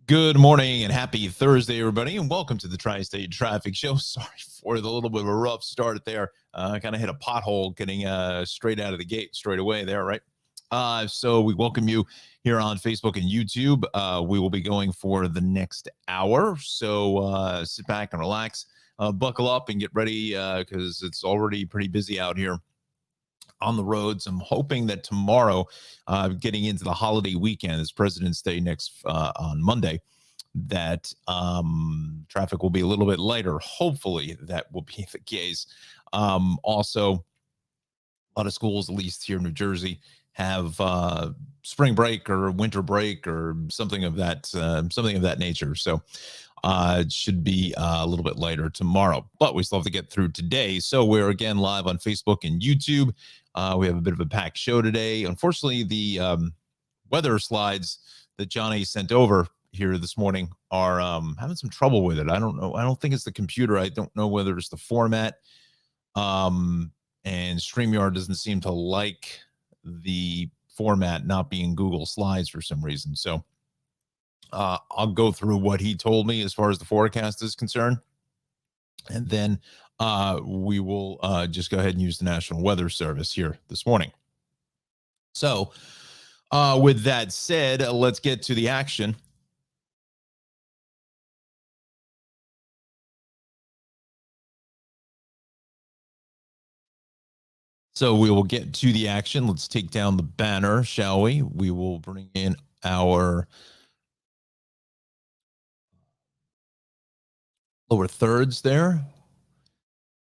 Good morning and happy Thursday, everybody, and welcome to the Tri-State Traffic Show. Sorry for the little bit of a rough start there. Kind of hit a pothole getting straight out of the gate straight away there, right? So we welcome you here on Facebook and YouTube. We will be going for the next hour. So sit back and relax, buckle up and get ready because it's already pretty busy out here on the roads. I'm hoping that tomorrow, getting into the holiday weekend, it's President's Day next on Monday, that traffic will be a little bit lighter. Hopefully that will be the case. Also, a lot of schools, at least here in New Jersey, have spring break or winter break or something of that nature. So it should be a little bit later tomorrow, but we still have to get through today. So we're again live on Facebook and YouTube. We have a bit of a packed show today. Unfortunately, the weather slides that Johnny sent over here this morning are having some trouble with it. I don't know. I don't think it's the computer. I don't know whether it's the format. And StreamYard doesn't seem to like the format not being Google Slides for some reason. So I'll go through what he told me as far as the forecast is concerned. And then we will just go ahead and use the National Weather Service here this morning. So with that said, let's get to the action. So we will get to the action. Let's take down the banner, shall we? We will bring in our lower thirds there.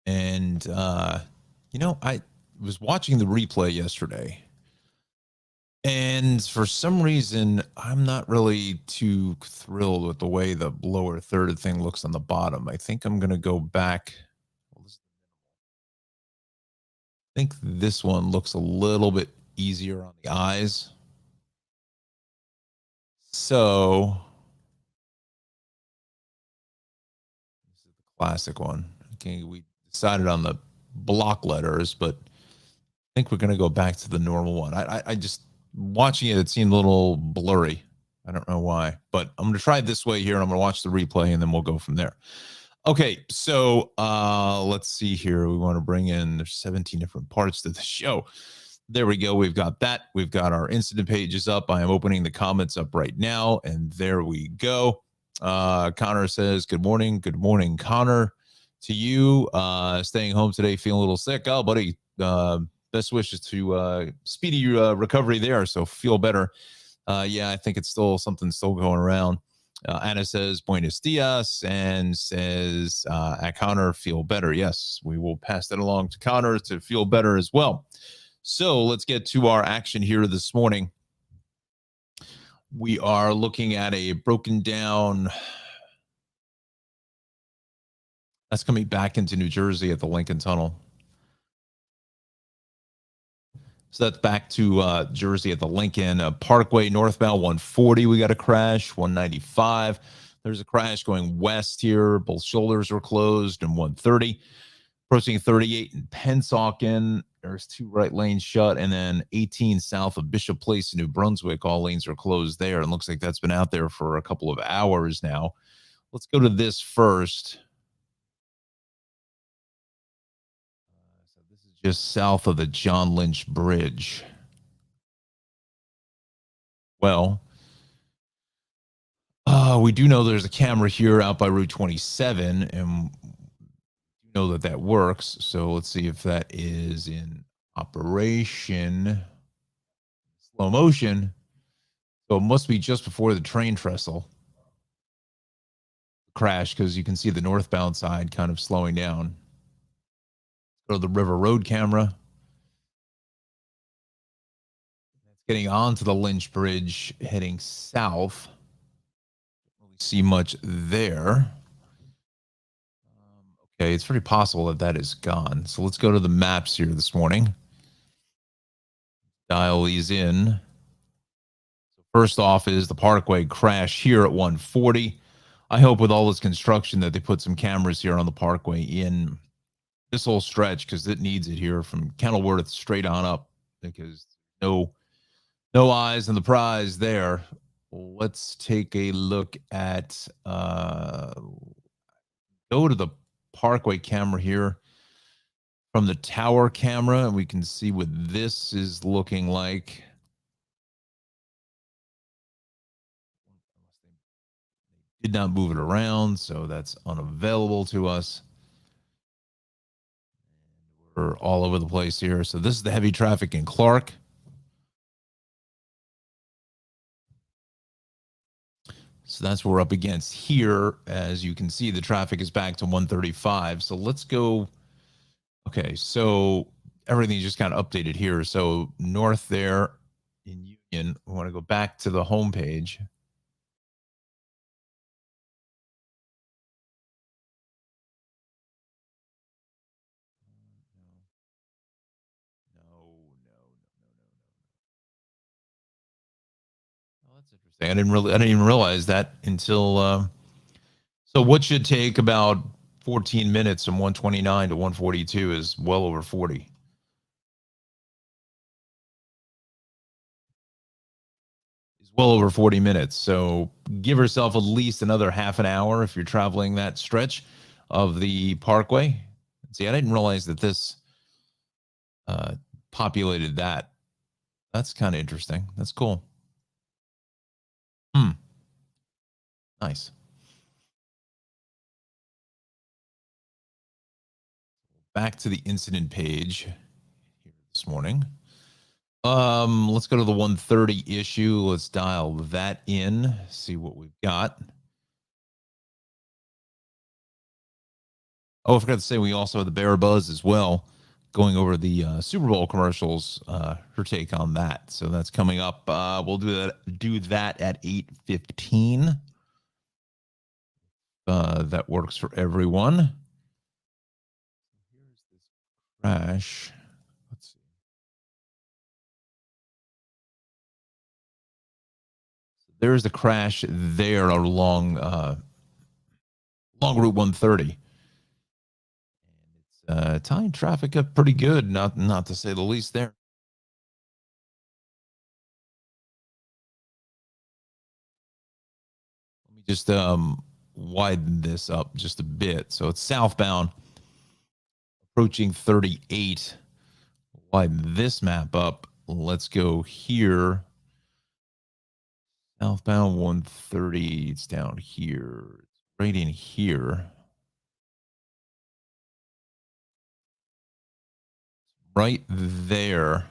And, I was watching the replay yesterday. And for some reason, I'm not really too thrilled with the way the lower third thing looks on the bottom. I think I'm going to go back. I think this one looks a little bit easier on the eyes. So this is the classic one. Okay, we decided on the block letters, but I think we're going to go back to the normal one. I just watching it seemed a little blurry. I don't know why, but I'm going to try it this way here, and I'm going to watch the replay, and then we'll go from there. Okay, so let's see here. We want to bring in, there's 17 different parts to the show. There we go. We've got that. We've got our incident pages up. I am opening the comments up right now, and there we go. Connor says, good morning. Good morning, Connor. To you, staying home today, feeling a little sick. Oh, buddy, best wishes to speedy recovery there, so feel better. Yeah, I think it's still something still going around. Anna says, Buenos dias, and says, at Connor, feel better. Yes, we will pass that along to Connor to feel better as well. So let's get to our action here this morning. We are looking at a broken down. That's coming back into New Jersey at the Lincoln Tunnel. So that's back to Jersey at the Lincoln Parkway, northbound 140. We got a crash, 195. There's a crash going west here. Both shoulders are closed, and 130. Approaching 38 in Pennsauken. There's 2 right lanes shut, and then 18 south of Bishop Place in New Brunswick. All lanes are closed there. And looks like that's been out there for a couple of hours now. Let's go to this first. Just south of the John Lynch Bridge. Well, we do know there's a camera here out by Route 27, and you know that works. So let's see if that is in operation. Slow motion. So it must be just before the train trestle crash, because you can see the northbound side kind of slowing down. Go to the River Road camera. It's getting onto the Lynch Bridge, heading south. Don't really see much there. Okay, it's very possible that is gone. So let's go to the maps here this morning. Dial these in. So first off is the Parkway crash here at 140. I hope with all this construction that they put some cameras here on the Parkway in this whole stretch, because it needs it here from Kenilworth straight on up, because no eyes on the prize there. let's take a look at go to the Parkway camera here from the tower camera, and we can see what this is looking like. Did not move it around, so that's unavailable to us. We're all over the place here. So this is the heavy traffic in Clark. So that's what we're up against here. As you can see, the traffic is back to 135. So let's go. Okay, so everything's just kind of updated here. So north there in Union, we want to go back to the home page. Oh, that's interesting. I didn't even realize that until. So what should take about 14 minutes from 129 to 142 is well over 40. Is well over 40 minutes. So give yourself at least another half an hour if you're traveling that stretch of the Parkway. See, I didn't realize that this populated that. That's kind of interesting. That's cool. Nice. Back to the incident page here this morning. Let's go to the 130 issue. Let's dial that in, see what we've got. Oh, I forgot to say we also have the Bear Buzz as well, going over the Super Bowl commercials. Her take on that. So that's coming up. We'll do that at 8:15. That works for everyone. Here's this crash. Let's see. There's the crash there along Route 130. And it's tying traffic up pretty good, not to say the least there. Let me just widen this up just a bit. So it's southbound approaching 38. Widen this map up. Let's go here. Southbound 130. It's down here. It's right in here. Right there.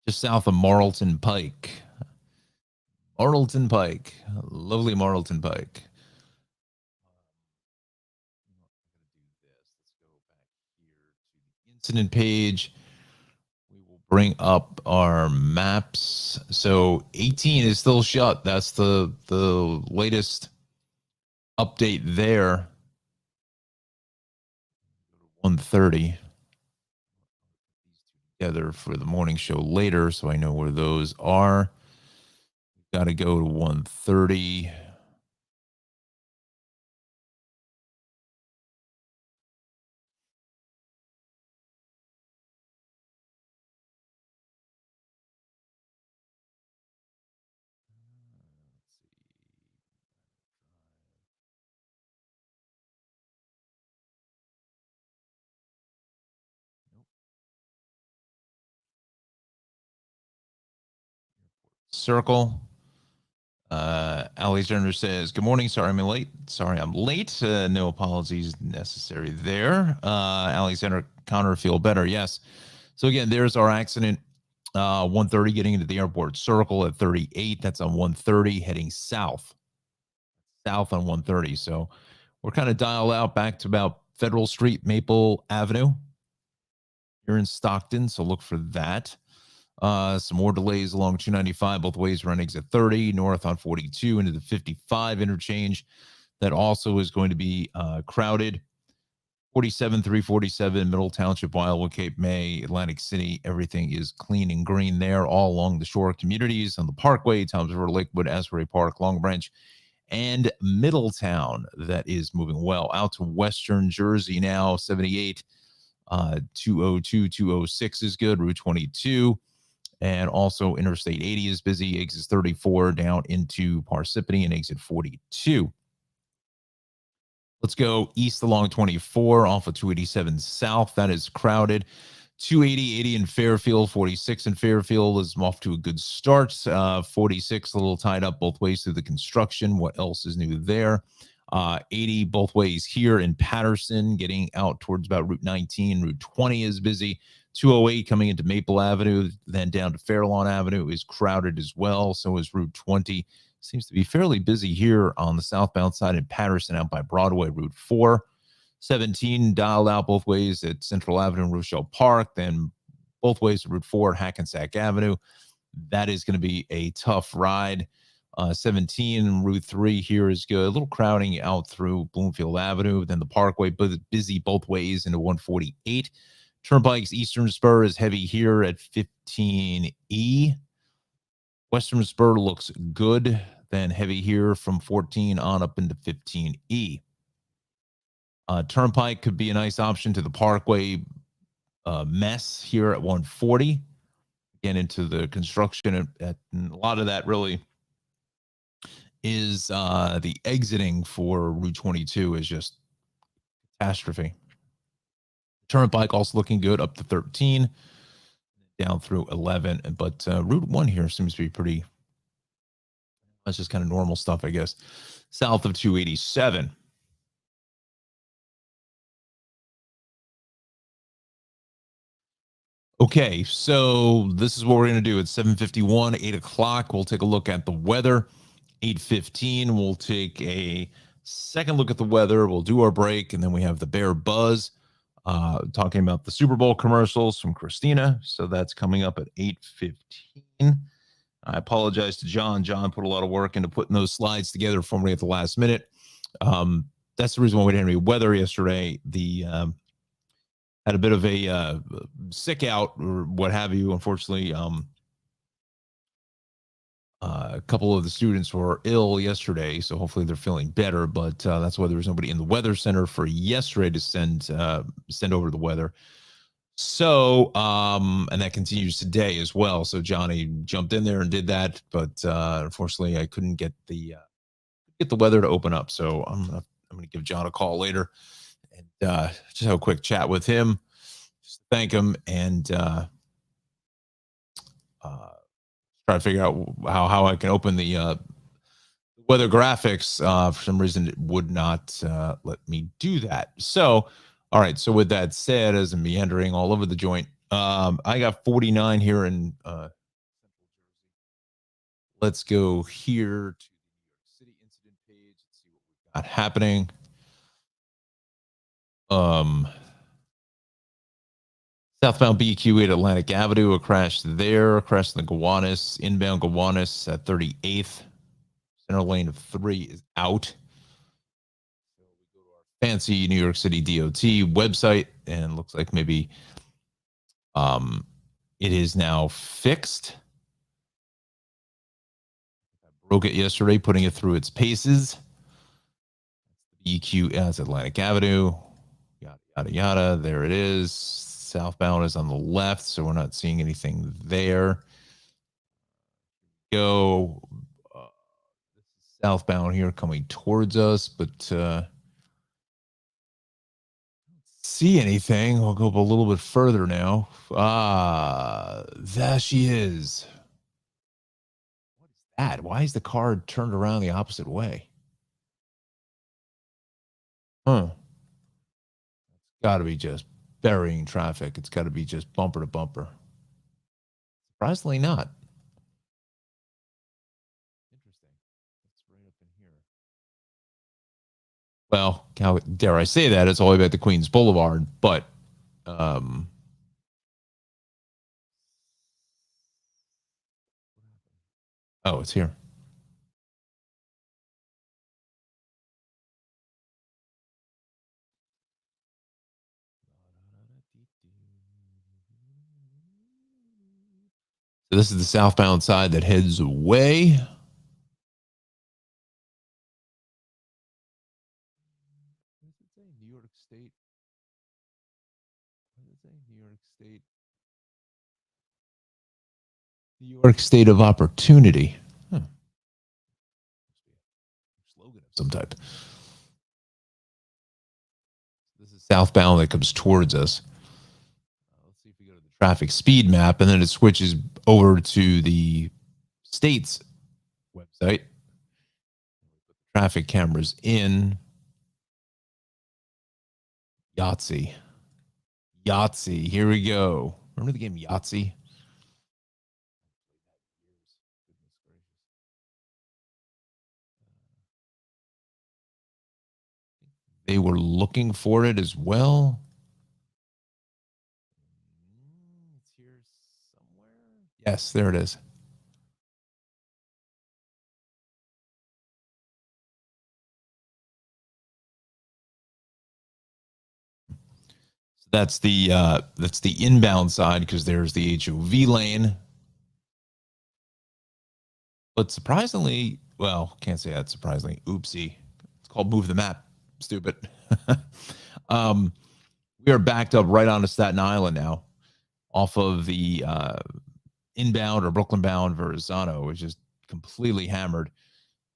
Just south of Marlton Pike. Marlton Pike. Lovely Marlton Pike. Incident page. We will bring up our maps. So 18 is still shut. That's the latest update there. 130 together for the morning show later, so I know where those are. Got to go to 130. Circle. Alexander says, "Good morning. Sorry I'm late. No apologies necessary there." Alexander, Connor, feel better. Yes. So again, there's our accident. 130 getting into the airport circle at 38. That's on 130 heading south on 130. So we're kind of dialed out back to about Federal Street, Maple Avenue here in Stockton. So look for that. Some more delays along 295, both ways around exit 30, north on 42 into the 55 interchange. That also is going to be crowded. 47, 347, Middle Township, Wildwood, Cape May, Atlantic City. Everything is clean and green there, all along the shore communities on the Parkway, Toms River, Lakewood, Asbury Park, Long Branch, and Middletown. That is moving well. Out to Western Jersey now, 78, 202, 206 is good, Route 22. And also Interstate 80 is busy, exit 34 down into Parsippany and exit 42. Let's go east along 24 off of 287 south. That is crowded. 280, 80 in Fairfield, 46 in Fairfield is off to a good start. 46 a little tied up both ways through the construction. What else is new there? 80 both ways here in Patterson, getting out towards about Route 19. Route 20 is busy. 208 coming into Maple Avenue, then down to Fairlawn Avenue is crowded as well. So is Route 20. Seems to be fairly busy here on the southbound side in Patterson out by Broadway. Route 4. 17 dialed out both ways at Central Avenue and Rochelle Park, then both ways to Route 4 at Hackensack Avenue. That is going to be a tough ride. 17 Route 3 here is good. A little crowding out through Bloomfield Avenue, then the Parkway, but busy both ways into 148. Turnpike's Eastern Spur is heavy here at 15E. Western Spur looks good, then heavy here from 14 on up into 15E. Turnpike could be a nice option to the Parkway mess here at 140. Again, into the construction. A lot of that really is the exiting for Route 22 is just catastrophe. Turnpike also looking good up to 13, down through 11. But Route 1 here seems to be pretty, that's just kind of normal stuff, I guess. South of 287. Okay, so this is what we're going to do. It's 7:51, 8 o'clock. We'll take a look at the weather. 8:15, we'll take a second look at the weather. We'll do our break, and then we have the Bear Buzz talking about the Super Bowl commercials from Christina. So that's coming up at 8:15. I apologize to John. John put a lot of work into putting those slides together for me at the last minute. That's the reason why we didn't have any weather yesterday. The had a bit of a sick out or what have you. Unfortunately, a couple of the students were ill yesterday, so hopefully they're feeling better. But that's why there was nobody in the weather center for yesterday to send over the weather. So, and that continues today as well. So Johnny jumped in there and did that, but unfortunately, I couldn't get the weather to open up. So I'm gonna give John a call later and just have a quick chat with him, just thank him, and try to figure out how I can open the weather graphics. For some reason, it would not let me do that. So, all right. So with that said, as I'm meandering all over the joint, I got 49 here in. Let's go here to the New York City incident page and see what we've got happening. Um, Southbound BQ at Atlantic Avenue, a crash there, a crash in the Gowanus, inbound Gowanus at 38th. Center lane of 3 is out. So we go to our fancy New York City DOT website, and looks like maybe it is now fixed. I broke it yesterday, putting it through its paces. EQ as Atlantic Avenue, yada, yada, yada. There it is. Southbound is on the left, so we're not seeing anything there. Go southbound here coming towards us, but see anything. We'll go up a little bit further now. There she is. What is that? Why is the car turned around the opposite way? Huh. It's got to be just burying traffic. It's got to be just bumper to bumper. Surprisingly not. Interesting. It's right up in here. Well, how dare I say that? It's all the way back to Queens Boulevard, but um, oh, it's here. So this is the southbound side that heads away. What does it say? New York State. What does it say? New York State. New York State of Opportunity. Huh. Slogan of some type. This is southbound that comes towards us. Let's see if we go to the traffic speed map, and then it switches over to the state's website. Traffic cameras in. Yahtzee. Yahtzee. Here we go. Remember the game Yahtzee? They were looking for it as well. It's here somewhere. Yes, there it is. So that's the inbound side because there's the HOV lane. But surprisingly, well, can't say that surprisingly. Oopsie. It's called Move the Map. Stupid. We are backed up right onto Staten Island now off of the inbound or Brooklyn bound Verrazano, which is completely hammered,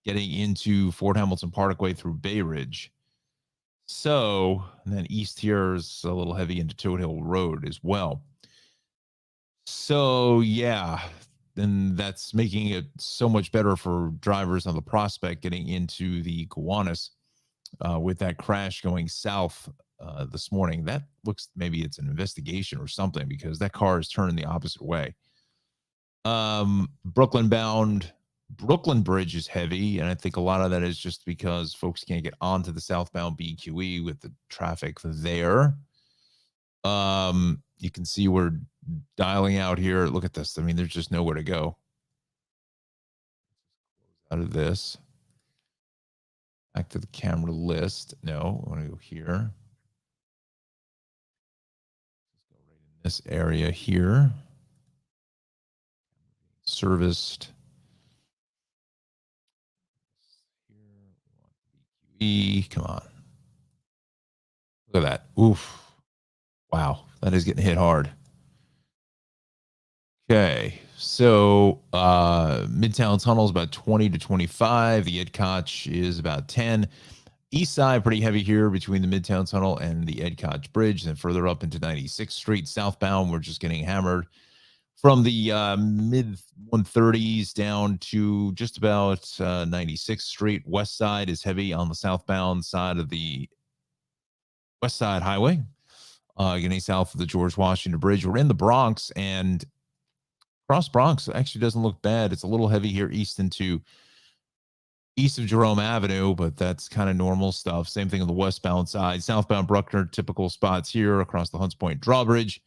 getting into Fort Hamilton Parkway through Bay Ridge. So, and then east here is a little heavy into Toad Hill Road as well. So, yeah, then that's making it so much better for drivers on the Prospect getting into the Gowanus with that crash going south this morning. That looks, maybe it's an investigation or something because that car is turning the opposite way. Brooklyn bound Brooklyn Bridge is heavy, and I think a lot of that is just because folks can't get onto the southbound BQE with the traffic there. You can see we're dialing out here. Look at this. I mean, there's just nowhere to go. Out of this. Back to the camera list. No, I want to go here. Let's go right in this area here. Serviced. Come on. Look at that. Oof. Wow. That is getting hit hard. Okay. So Midtown Tunnel is about 20 to 25. The Ed Koch is about 10. East side, pretty heavy here between the Midtown Tunnel and the Ed Koch Bridge. Then further up into 96th Street southbound, we're just getting hammered from the mid 130s down to just about 96th Street. West side is heavy on the southbound side of the West Side Highway, getting south of the George Washington Bridge. We're in the Bronx, and Cross Bronx actually doesn't look bad. It's a little heavy here east of Jerome Avenue, but that's kind of normal stuff. Same thing on the westbound side. Southbound Bruckner, typical spots here across the Hunts Point Drawbridge.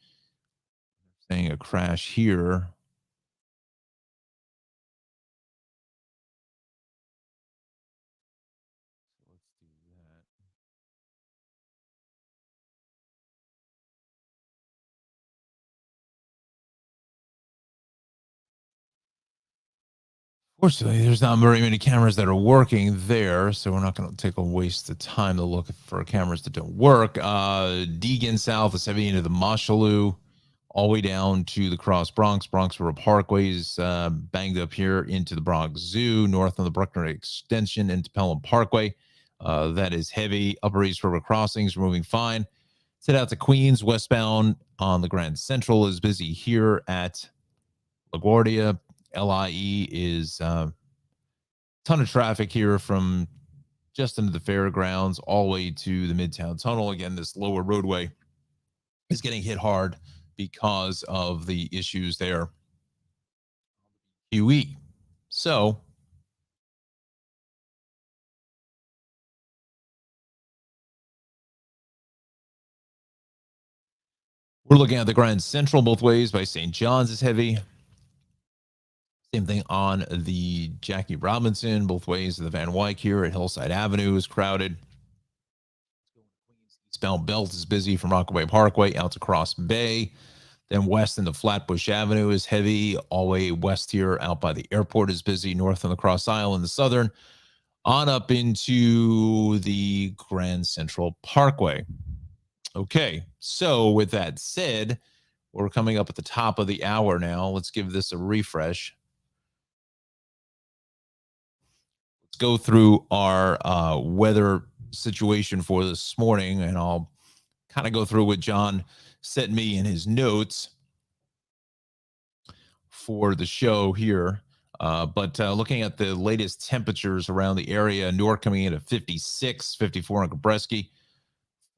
Saying a crash here. Let's do that. Fortunately, there's not very many cameras that are working there, so we're not going to take a waste of time to look for cameras that don't work. Deegan South is heavy into the Mosholu, all the way down to the Cross Bronx. Bronx River Parkways banged up here into the Bronx Zoo, north on the Bruckner Extension into Pelham Parkway. That is heavy. Upper East River crossings moving fine. Set out to Queens, westbound on the Grand Central is busy here at LaGuardia. LIE is a ton of traffic here from just into the fairgrounds all the way to the Midtown Tunnel. Again, this lower roadway is getting hit hard because of the issues there. QE. So we're looking at the Grand Central both ways by St. John's is heavy. Same thing on the Jackie Robinson, both ways of the Van Wyck here at Hillside Avenue is crowded. Eastbound Belt is busy from Rockaway Parkway out to Cross Bay. Then west into Flatbush Avenue is heavy. All the way west here out by the airport is busy. North on the Cross Isle and the southern. On up into the Grand Central Parkway. Okay, so with that said, We're coming up at the top of the hour now. Let's give this a refresh. Let's go through our weather situation for this morning, and I'll kind of go through what John sent me in his notes for the show here. But looking at the latest temperatures around the area, Newark coming in at 56, 54 on Kabreski,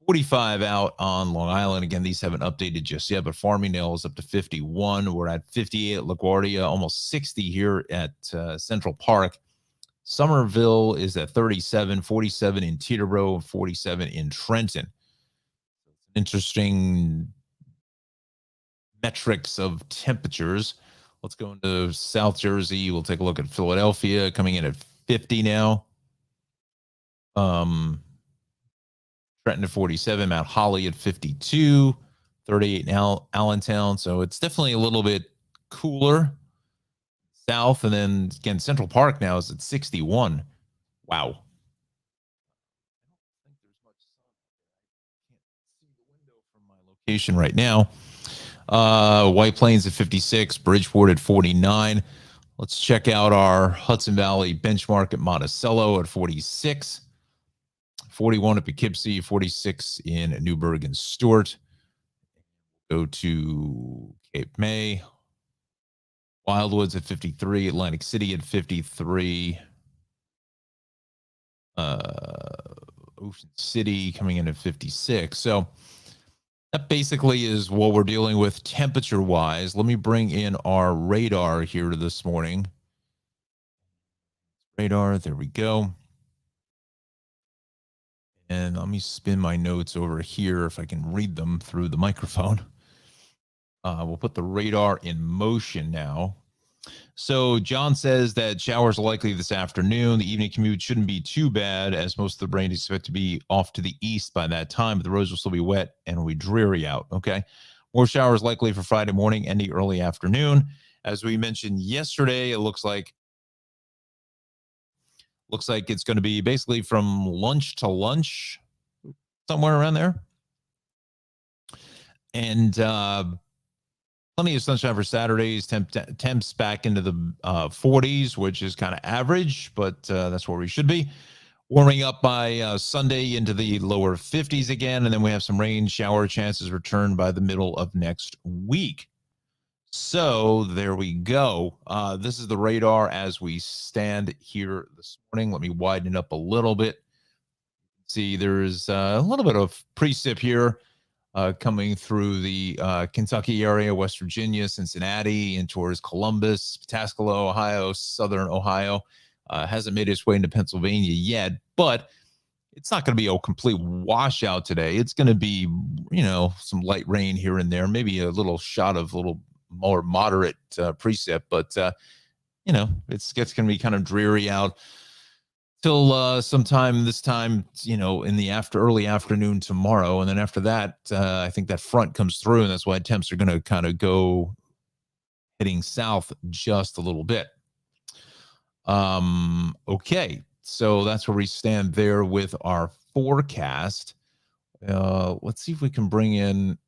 45 out on Long Island. Again, these haven't updated just yet, but Farmingdale is up to 51. We're at 58 at LaGuardia, almost 60 here at Central Park. Somerville is at 37, 47 in Teterboro, 47 in Trenton. Interesting metrics of temperatures. Let's go into South Jersey. We'll take a look at Philadelphia coming in at 50 now. Trenton at 47, Mount Holly at 52, 38 in Allentown. So it's definitely a little bit cooler south. And then again, Central Park now is at 61. Wow. I don't think there's much sun. I can't see the window from my location right now. White Plains at 56, Bridgeport at 49. Let's check out our Hudson Valley benchmark at Monticello at 46, 41 at Poughkeepsie, 46 in Newburgh and Stewart. Go to Cape May, Wildwoods at 53, Atlantic City at 53, Ocean City coming in at 56. So that basically is what we're dealing with temperature-wise. Let me bring in our radar here this morning. Radar, there we go. And let me spin my notes over here if I can read them through the microphone. We'll put the radar in motion now. So John says that showers are likely this afternoon. The evening commute shouldn't be too bad, as most of the rain is expected to be off to the east by that time, but the roads will still be wet and will be dreary out, okay? More showers likely for Friday morning and the early afternoon. As we mentioned yesterday, it looks like it's going to be basically from lunch to lunch, somewhere around there. And plenty of sunshine for Saturdays. Temps back into the 40s, which is kind of average, but that's where we should be. Warming up by Sunday into the lower 50s again, and then we have some rain shower chances return by the middle of next week. So there we go. This is the radar as we stand here this morning. Let me widen it up a little bit. See, there's a little bit of precip here. Coming through the Kentucky area, West Virginia, Cincinnati, and towards Columbus, Pataskala, Ohio, Southern Ohio. Hasn't made its way into Pennsylvania yet, but it's not going to be a complete washout today. It's going to be, some light rain here and there, maybe a little shot of a little more moderate precip, but, it's going to be kind of dreary out till sometime this time, in the early afternoon tomorrow. And then after that, I think that front comes through, and that's why temps are going to kind of go heading south just a little bit. Okay, so that's where we stand there with our forecast. Let's see if we can bring in.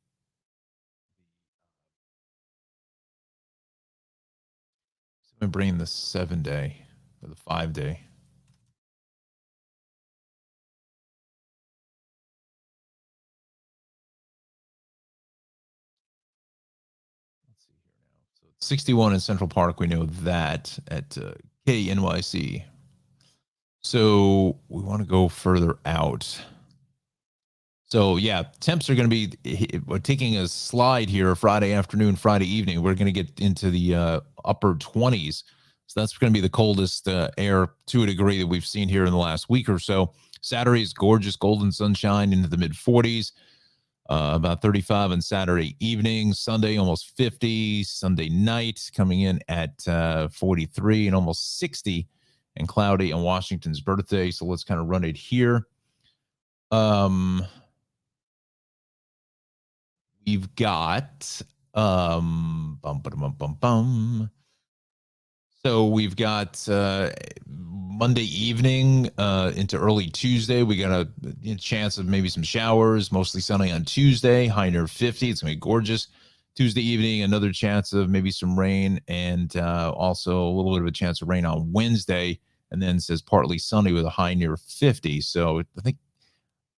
Let me bring in the 7-day or the 5-day. Let's see here now. So 61 in Central Park. We know that at KNYC. So we want to go further out. So yeah, temps are going to be taking a slide here Friday afternoon, Friday evening. We're going to get into the upper 20s. So that's going to be the coldest air to a degree that we've seen here in the last week or so. Saturday is gorgeous, golden sunshine into the mid 40s. About 35 on Saturday evening. Sunday, almost 50. Sunday night coming in at 43 and almost 60 and cloudy on Washington's birthday. So let's kind of run it here. We've got So we've got Monday evening into early Tuesday. We got a chance of maybe some showers, mostly sunny on Tuesday, high near 50. It's going to be gorgeous. Tuesday evening, another chance of maybe some rain, and also a little bit of a chance of rain on Wednesday. And then says partly sunny with a high near 50. So I think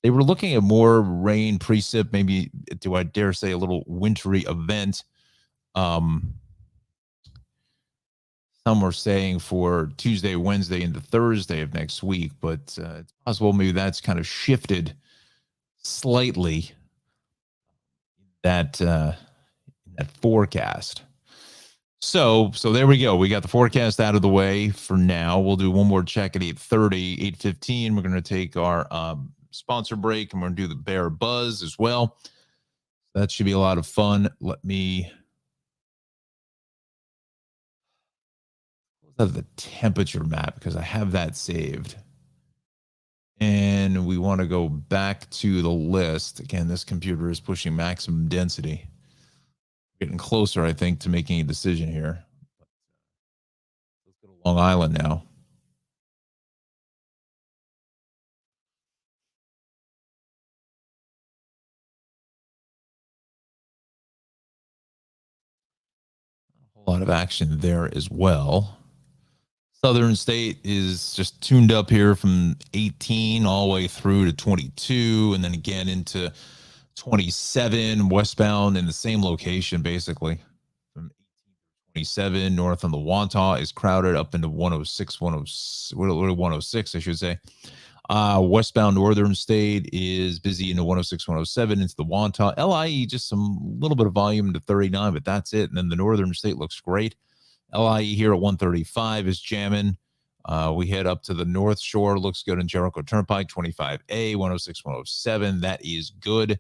they were looking at more rain precip, maybe, do I dare say, a little wintry event. Some were saying for Tuesday, Wednesday, into Thursday of next week, but it's possible maybe that's kind of shifted slightly, that forecast. So there we go. We got the forecast out of the way for now. We'll do one more check at 8:30, 8:15. We're going to take our sponsor break, and we're going to do the Bear Buzz as well. That should be a lot of fun. Let me have the temperature map because I have that saved. And we want to go back to the list. Again, this computer is pushing maximum density. Getting closer, I think, to making a decision here. Let's go to Long Island now. A whole lot of action there as well. Southern State is just tuned up here from 18 all the way through to 22, and then again into 27 westbound in the same location, basically. From 27 north on the Wantagh is crowded up into 106, 106, I should say. Westbound Northern State is busy into 106, 107 into the Wantagh. LIE, just some little bit of volume into 39, but that's it. And then the Northern State looks great. LIE here at 135 is jamming. We head up to the North Shore. Looks good in Jericho Turnpike, 25A, 106, 107. That is good.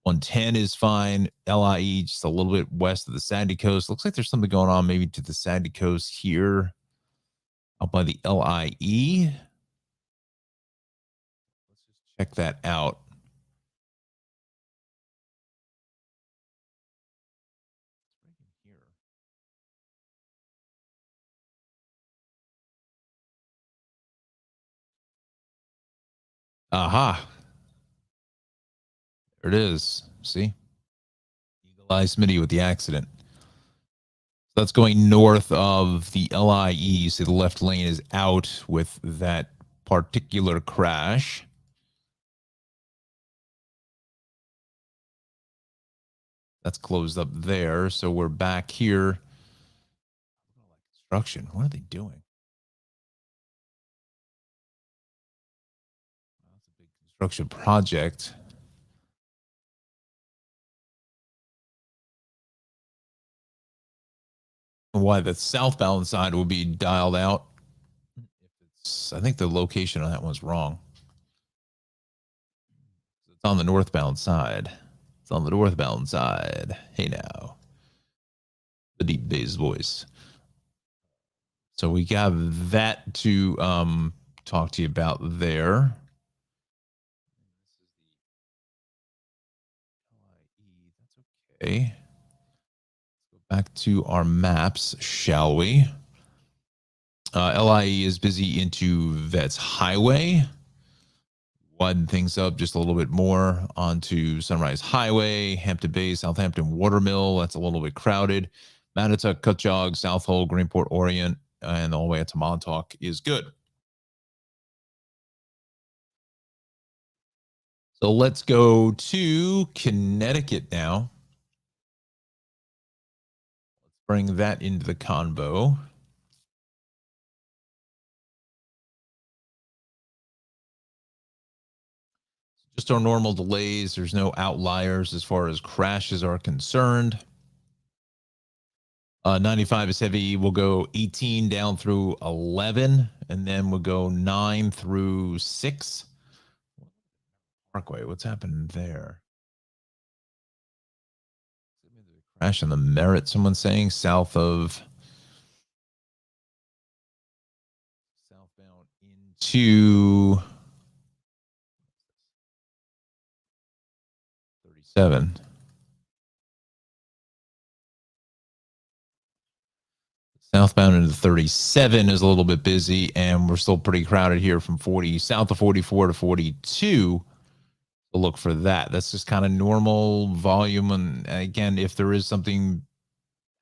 110 is fine. LIE just a little bit west of the Sandy Coast. Looks like there's something going on maybe to the Sandy Coast here out by the LIE. Let's just check that out. Aha. There it is. See? Eagle Eye Smitty with the accident. So that's going north of the LIE. So the left lane is out with that particular crash. That's closed up there. So we're back here. Construction. What are they doing? That's a big construction project. Why the southbound side will be dialed out. I think the location on that one's wrong. It's on the northbound side. It's on the northbound side. Hey now. The deep bass voice. So we got that to talk to you about there. That's okay. Let's go back to our maps, shall we? LIE is busy into Vets Highway. Widen things up just a little bit more onto Sunrise Highway, Hampton Bay, Southampton Watermill. That's a little bit crowded. Mattatuck, Cutjog, Southold, Greenport, Orient, and all the way up to Montauk is good. So let's go to Connecticut now. Let's bring that into the convo. Just our normal delays. There's no outliers as far as crashes are concerned. 95 is heavy. We'll go 18 down through 11, and then we'll go 9 through 6. Parkway, what's happened there? Crash on the Merritt, someone's saying, southbound into 37. Southbound into 37 is a little bit busy, and we're still pretty crowded here from 40 south of 44 to 42. look for that. That's just kind of normal volume. And again, if there is something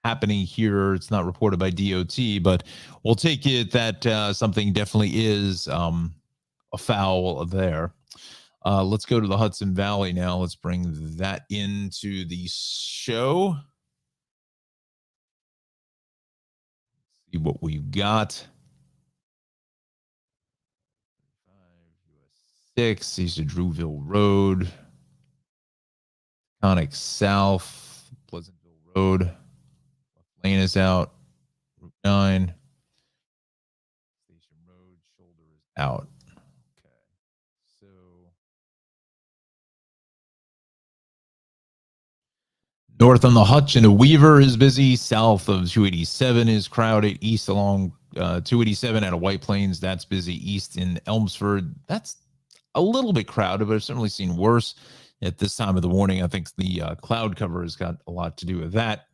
happening here, it's not reported by DOT, but we'll take it that something definitely is a foul there. Let's go to the Hudson Valley now. Let's bring that into the show. See what we've got. 6 east of Drewville Road, Conic South, Pleasantville Road. Left lane is out. Route 9. Station Road, shoulder is out. Okay. So north on the Hutch and the Weaver is busy. South of 287 is crowded. East along 287 out of White Plains, that's busy. East in Elmsford, that's a little bit crowded, but I've certainly seen worse at this time of the morning. I think the cloud cover has got a lot to do with that.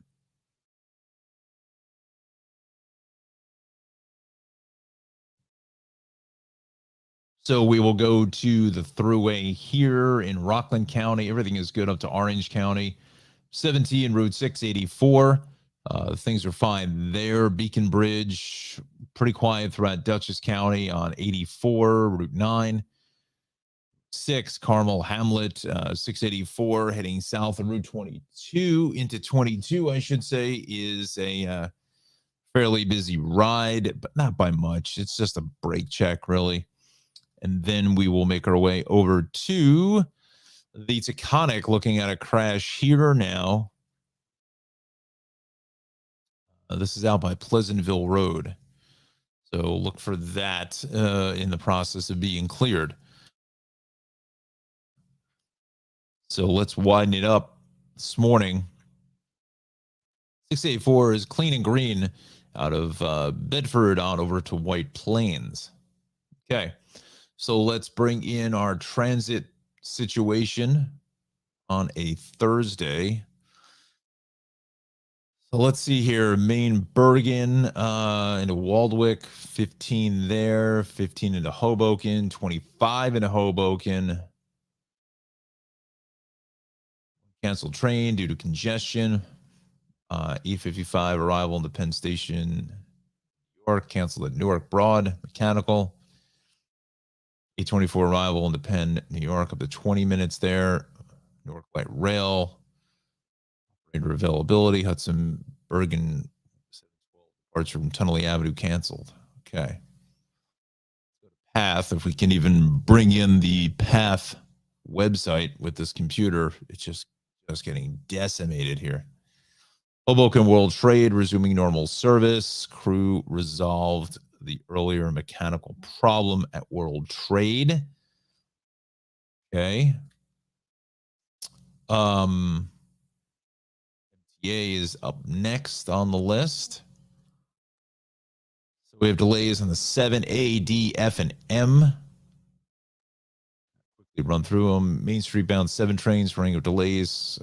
So we will go to the thruway here in Rockland County. Everything is good up to Orange County. 70 and Route 684. Things are fine there. Beacon Bridge, pretty quiet throughout Dutchess County on 84, Route 9. 6, Carmel Hamlet, 684, heading south on Route 22 into 22, I should say, is a fairly busy ride, but not by much. It's just a brake check, really. And then we will make our way over to the Taconic, looking at a crash here now. This is out by Pleasantville Road. So look for that in the process of being cleared. So let's widen it up this morning. 684 is clean and green out of Bedford on over to White Plains. Okay, so let's bring in our transit situation on a Thursday. So let's see here. Main Bergen into Waldwick, 15 there, 15 into Hoboken, 25 into Hoboken. Canceled train due to congestion. E55 arrival into Penn Station, New York, canceled at Newark Broad, mechanical. E24 arrival into Penn, New York, up to 20 minutes there. Newark Light Rail. Operator availability, Hudson Bergen, departs from Tunnelly Avenue canceled. Okay. Path, if we can even bring in the Path website with this computer, it's just getting decimated here. Hoboken World Trade resuming normal service. Crew resolved the earlier mechanical problem at World Trade. Okay. MTA is up next on the list. So we have delays on the 7A, D, F, and M. Run through them. Main Street bound 7 trains running with delays.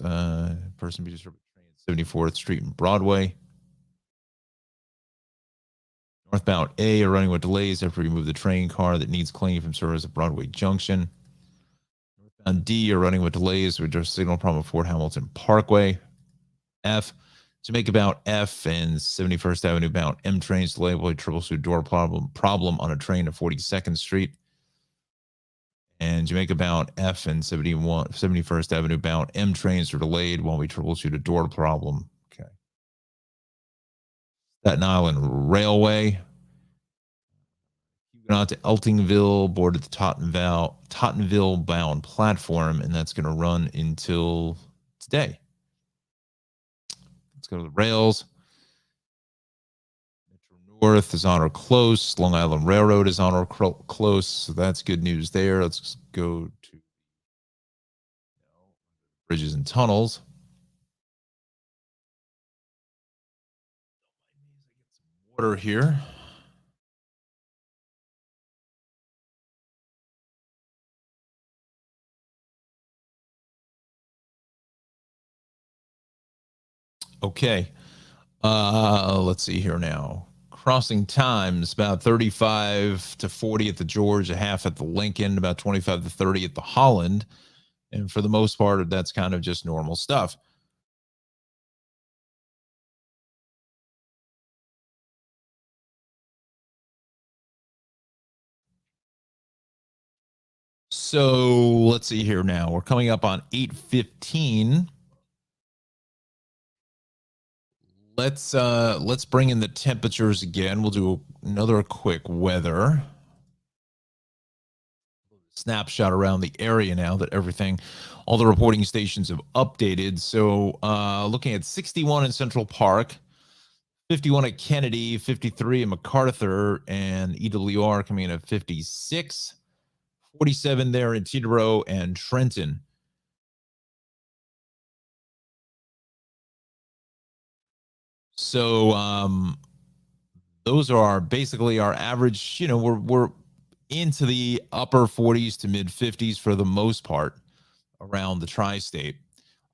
Person be disturbed train at 74th Street and Broadway. Northbound A are running with delays after we remove the train car that needs cleaning from service at Broadway Junction. Northbound D are running with delays with their signal problem at Fort Hamilton Parkway. F, Jamaica bound F and 71st Avenue bound M trains delayed while we troubleshoot door problem on a train at 42nd Street. And Jamaica bound F and 71st Avenue bound M trains are delayed while we troubleshoot a door problem. Okay. Staten Island Railway. Huguenot to Eltingville, boarded the Tottenville bound platform, and that's going to run until today. Let's go to the rails. North is on or close. Long Island Railroad is on or close. So that's good news there. Let's go to bridges and tunnels. Get some water here. Okay. Let's see here now. Crossing times about 35 to 40 at the George, a half at the Lincoln, about 25 to 30 at the Holland, And for the most part, that's kind of just normal stuff. So let's see here now. We're coming up on 8:15. Let's bring in the temperatures again. We'll do another quick weather snapshot around the area now that all the reporting stations have updated. So looking at 61 in Central Park, 51 at Kennedy, 53 at MacArthur, and EWR coming in at 56, 47 there in Teterboro and Trenton. So those are basically our average. We're into the upper 40s to mid 50s for the most part around the tri-state.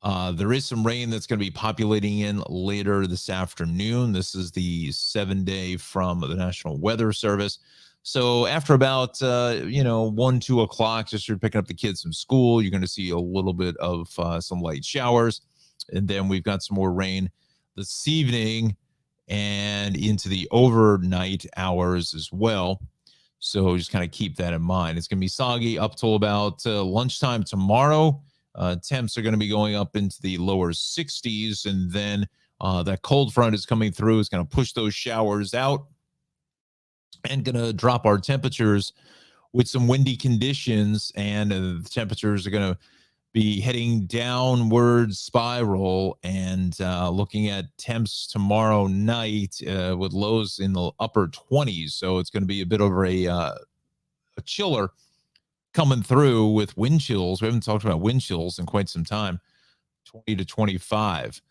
There is some rain that's going to be populating in later this afternoon. This is the 7-day from the National Weather Service. So after about 1, 2 o'clock, just you're picking up the kids from school, you're going to see a little bit of some light showers, and then we've got some more rain this evening and into the overnight hours as well. So just kind of keep that in mind. It's going to be soggy up till about lunchtime tomorrow. Temps are going to be going up into the lower 60s, and then that cold front is coming through. It's going to push those showers out and going to drop our temperatures with some windy conditions, and the temperatures are going to be heading downward spiral, and looking at temps tomorrow night with lows in the upper 20s. So it's going to be a bit over a chiller coming through with wind chills. We haven't talked about wind chills in quite some time, 20 to 25.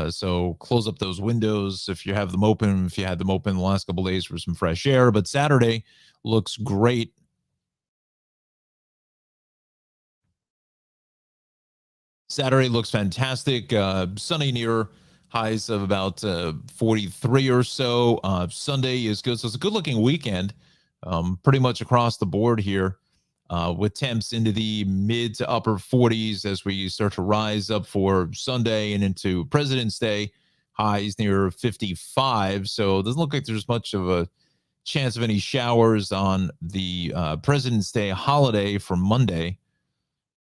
So close up those windows if you have them open, if you had them open the last couple of days for some fresh air. But Saturday looks great. Saturday looks fantastic. Sunny near highs of about 43 or so. Sunday is good. So it's a good looking weekend pretty much across the board here with temps into the mid to upper 40s as we start to rise up for Sunday and into President's Day, highs near 55. So it doesn't look like there's much of a chance of any showers on the President's Day holiday for Monday.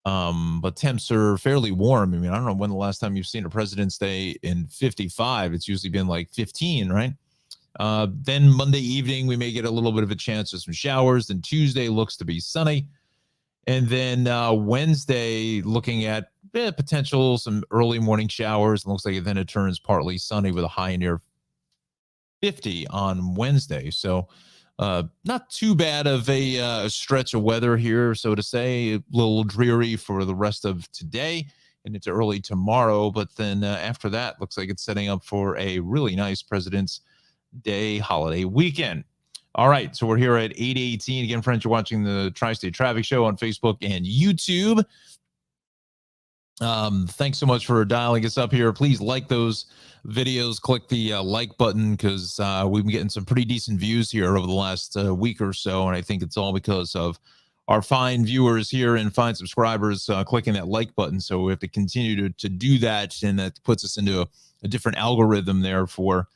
But temps are fairly warm. I mean, I don't know when the last time you've seen a President's Day in 55. It's usually been like 15, right? Then Monday evening, we may get a little bit of a chance of some showers. Then Tuesday looks to be sunny. And then Wednesday, looking at potential some early morning showers. It looks like then it turns partly sunny with a high near 50 on Wednesday. So not too bad of a stretch of weather here, so to say. A little dreary for the rest of today and into early tomorrow. But then after that, looks like it's setting up for a really nice President's Day holiday weekend. All right, so we're here at 8:18. Again, friends, you're watching the Tri-State Traffic Show on Facebook and YouTube. Thanks so much for dialing us up here. Please like those videos, click the like button, because we've been getting some pretty decent views here over the last week or so, and I think it's all because of our fine viewers here and fine subscribers clicking that like button. So we have to continue to do that, and that puts us into a different algorithm there for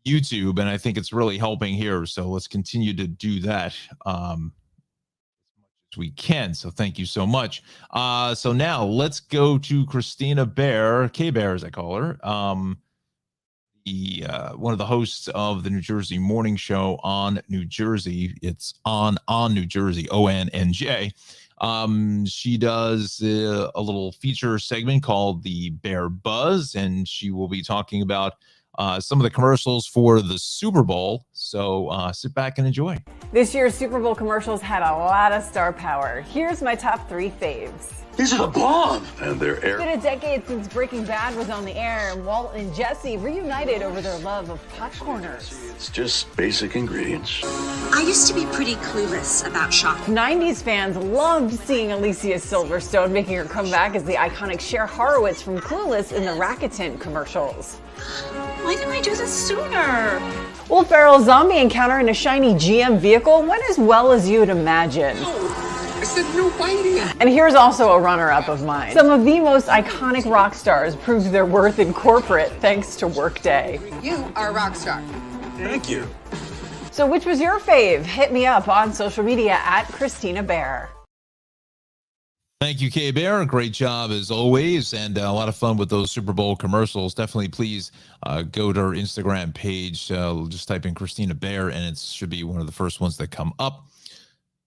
YouTube, and I think it's really helping here. So let's continue to do that as much as we can. So thank you so much. So now let's go to Christina Bear, K-Bear as I call her, one of the hosts of the New Jersey Morning Show on New Jersey. It's on New Jersey, ONNJ. She does a little feature segment called the Bear Buzz, and she will be talking about some of the commercials for the Super Bowl. So sit back and enjoy. This year's Super Bowl commercials had a lot of star power. Here's my top 3 faves. These are the bomb! And they're air. It's been a decade since Breaking Bad was on the air, and Walt and Jesse reunited over their love of popcorners. It's just basic ingredients. I used to be pretty clueless about shopping. 90s fans loved seeing Alicia Silverstone making her comeback as the iconic Cher Horowitz from Clueless in the Rakuten commercials. Why didn't I do this sooner? Will Ferrell's zombie encounter in a shiny GM vehicle went as well as you'd imagine. Oh, said no biting. And here's also a runner-up of mine. Some of the most iconic rock stars proved their worth in corporate thanks to Workday. You are a rock star. Thank you. So which was your fave? Hit me up on social media at Christina Bear. Thank you, Kay Bear. Great job as always, and a lot of fun with those Super Bowl commercials. Definitely, please go to our Instagram page. Just type in Christina Bear, and it should be one of the first ones that come up.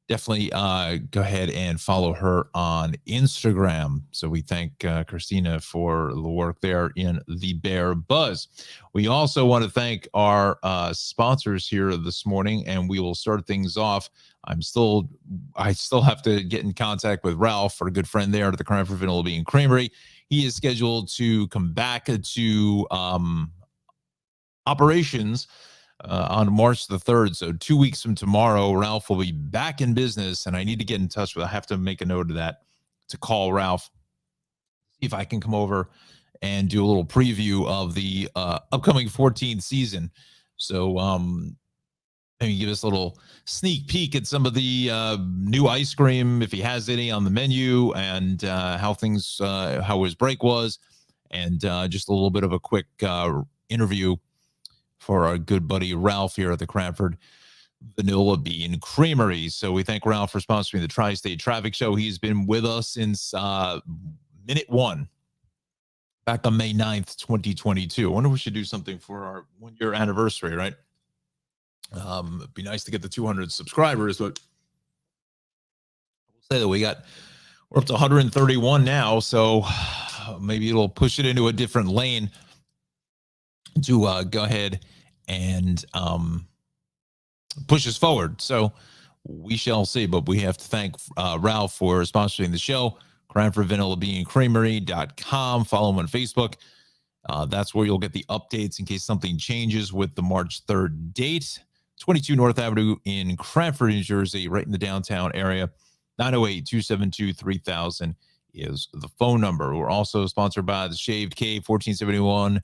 Definitely go ahead and follow her on Instagram. So we thank Christina for the work there in the Bear Buzz. We also want to thank our sponsors here this morning, and we will start things off. I still have to get in contact with Ralph, our good friend there at the Cranford Vanilla Bean Creamery. He is scheduled to come back to operations on March the 3rd. So 2 weeks from tomorrow, Ralph will be back in business, and I need to get in touch with, I have to make a note of that, to call Ralph, see if I can come over and do a little preview of the upcoming 14th season. So maybe give us a little sneak peek at some of the new ice cream, if he has any on the menu, and how his break was, and just a little bit of a quick interview for our good buddy Ralph here at the Cranford Vanilla Bean Creamery. So we thank Ralph for sponsoring the Tri-State Traffic Show. He's been with us since minute one, back on May 9th, 2022. I wonder if we should do something for our 1-year anniversary, right? It'd be nice to get the 200 subscribers, but we'll say that we're up to 131 now, so maybe it'll push it into a different lane to go ahead and push us forward. So we shall see, but we have to thank Ralph for sponsoring the show. CranfordVanillaBeanCreamery.com. Follow him on Facebook. That's where you'll get the updates in case something changes with the March 3rd date. 22 North Avenue in Cranford, New Jersey, right in the downtown area. 908-272-3000 is the phone number. We're also sponsored by the Shaved Cave, 1471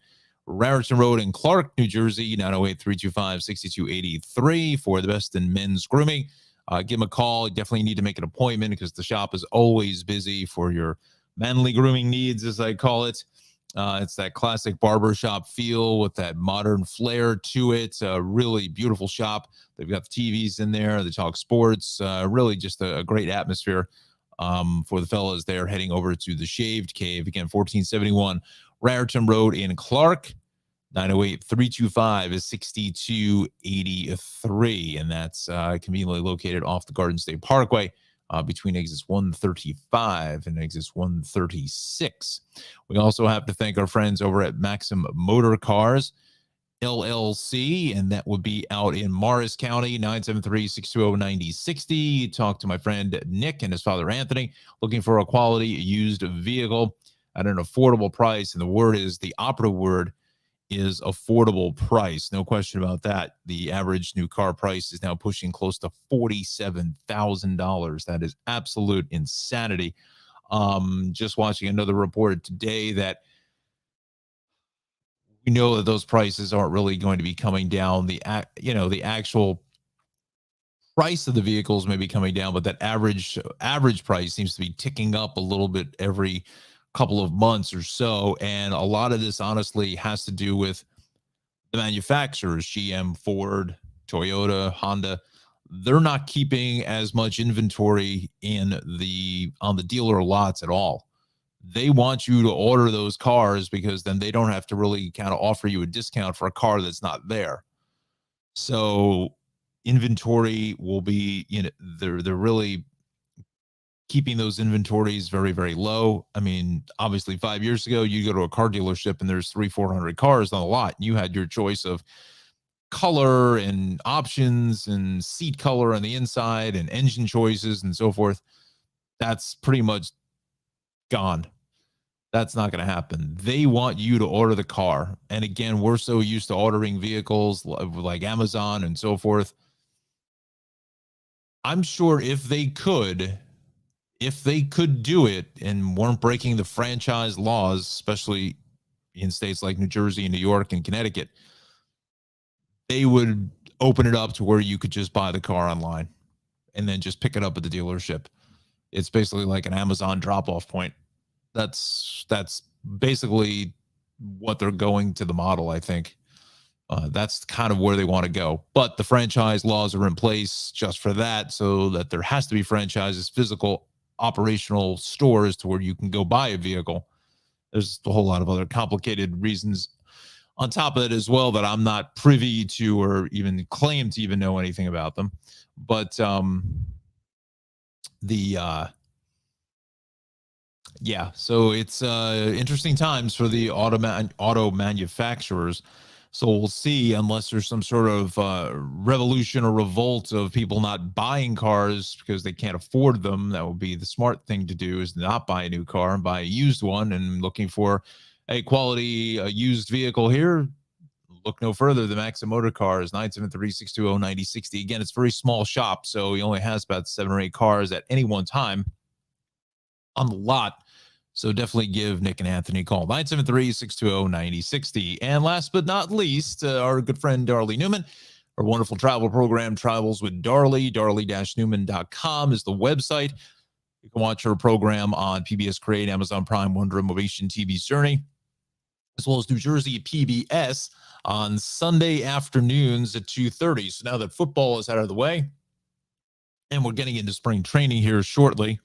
Raritan Road in Clark, New Jersey, 908-325-6283 for the best in men's grooming. Give them a call. You definitely need to make an appointment because the shop is always busy for your manly grooming needs, as I call it. It's that classic barbershop feel with that modern flair to it. A really beautiful shop. They've got the TVs in there. They talk sports. Really just a great atmosphere for the fellas there heading over to the Shaved Cave. Again, 1471 Raritan Road in Clark. 908-325-6283. And that's conveniently located off the Garden State Parkway. Between exits 135 and exits 136. We also have to thank our friends over at Maxim Motor Cars, LLC, and that would be out in Morris County, 973-620-9060. Talk to my friend Nick and his father Anthony, looking for a quality used vehicle at an affordable price. And the operative word is affordable price. No question about that. The average new car price is now pushing close to $47,000. That is absolute insanity. Just watching another report today that we know that those prices aren't really going to be coming down. The actual price of the vehicles may be coming down, but that average price seems to be ticking up a little bit every couple of months or so. And a lot of this honestly has to do with the manufacturers, GM, Ford, Toyota, Honda. They're not keeping as much inventory on the dealer lots at all. They want you to order those cars because then they don't have to really kind of offer you a discount for a car that's not there. So inventory will be, they're really keeping those inventories very, very low. I mean, obviously 5 years ago, you go to a car dealership and there's 300-400 cars on the lot. And you had your choice of color and options and seat color on the inside and engine choices and so forth. That's pretty much gone. That's not going to happen. They want you to order the car. And again, we're so used to ordering vehicles like Amazon and so forth. I'm sure if they could do it and weren't breaking the franchise laws, especially in states like New Jersey and New York and Connecticut, they would open it up to where you could just buy the car online and then just pick it up at the dealership. It's basically like an Amazon drop-off point. That's basically what they're going to the model, I think. That's kind of where they want to go. But the franchise laws are in place just for that, so that there has to be franchises, physical operational stores to where you can go buy a vehicle. There's a whole lot of other complicated reasons on top of it as well that I'm not privy to or even claim to even know anything about them. But yeah, so it's interesting times for the auto manufacturers. So we'll see, unless there's some sort of revolution or revolt of people not buying cars because they can't afford them. That would be the smart thing to do, is not buy a new car and buy a used one. And looking for a quality used vehicle here, look no further than Maxim Motor Cars, 973-620-9060. Again, it's a very small shop, so he only has about 7 or 8 cars at any one time on the lot. So definitely give Nick and Anthony a call, 973-620-9060. And last but not least, our good friend Darley Newman, our wonderful travel program, Travels with Darley. Darley-Newman.com is the website. You can watch her program on PBS Create, Amazon Prime, Wonder Motivation TV's Journey, as well as New Jersey PBS on Sunday afternoons at 2:30. So now that football is out of the way, and we're getting into spring training here shortly.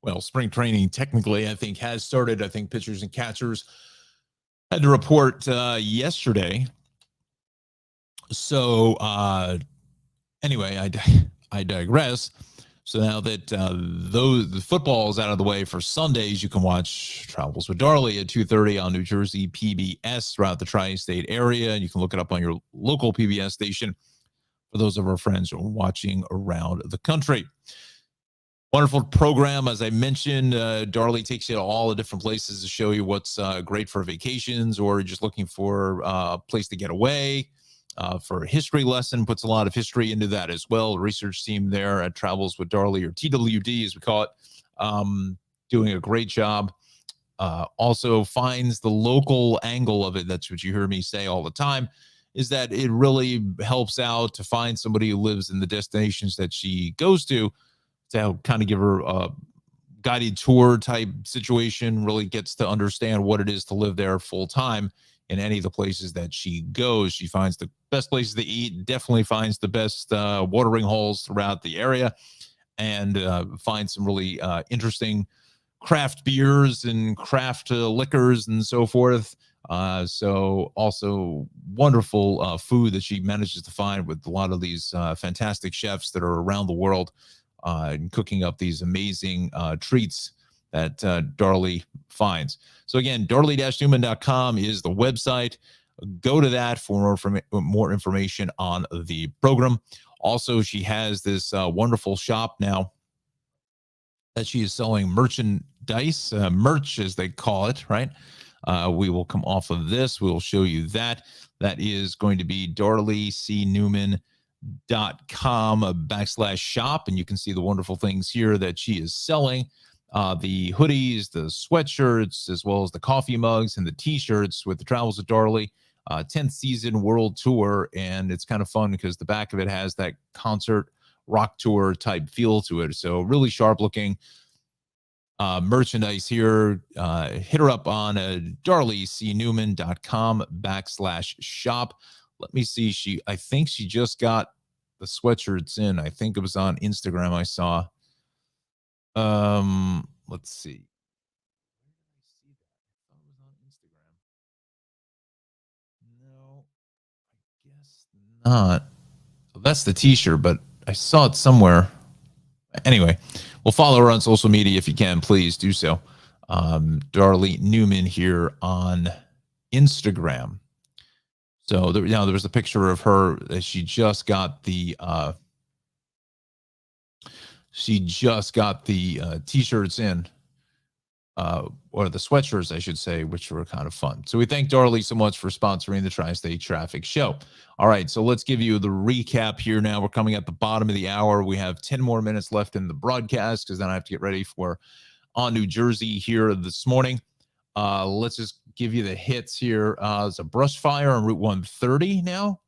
Well, spring training technically, I think, has started. I think pitchers and catchers had to report yesterday. So anyway, I digress. So now that the football is out of the way for Sundays, you can watch Travels with Darley at 2:30 on New Jersey PBS throughout the tri-state area. And you can look it up on your local PBS station for those of our friends who are watching around the country. Wonderful program. As I mentioned, Darley takes you to all the different places to show you what's great for vacations, or just looking for a place to get away. For a history lesson, puts a lot of history into that as well. The research team there at Travels with Darley, or TWD as we call it, doing a great job. Also finds the local angle of it. That's what you hear me say all the time, is that it really helps out to find somebody who lives in the destinations that she goes to kind of give her a guided tour type situation, really gets to understand what it is to live there full time in any of the places that she goes. She finds the best places to eat, definitely finds the best watering holes throughout the area, and finds some really interesting craft beers and craft liquors and so forth. So also wonderful food that she manages to find with a lot of these fantastic chefs that are around the world, cooking up these amazing treats that Darley finds. So again, Darley-Newman.com is the website. Go to that for more information on the program. Also, she has this wonderful shop now that she is selling merchandise, merch as they call it, right? We will come off of this. We will show you that. That is going to be darleycnewman.com/shop, and you can see the wonderful things here that she is selling. The hoodies, the sweatshirts, as well as the coffee mugs and the t-shirts with the Travels with Darley 10th season world tour. And it's kind of fun because the back of it has that concert rock tour type feel to it. So really sharp looking merchandise here. Hit her up on darleycnewman.com/shop. Let me see. I think she just got the sweatshirts in. I think it was on Instagram I saw. Let's see. No, I guess not. So that's the t-shirt, but I saw it somewhere. Anyway, we'll follow her on social media if you can. Please do so. Darley Newman here on Instagram. So there was a picture of her that she just got the t-shirts in, or the sweatshirts, I should say, which were kind of fun. So we thank Darley so much for sponsoring the Tri-State Traffic Show. All right, so let's give you the recap here now. We're coming at the bottom of the hour. We have 10 more minutes left in the broadcast because then I have to get ready for On New Jersey here this morning. Let's just give you the hits here. There's a brush fire on Route 130 now.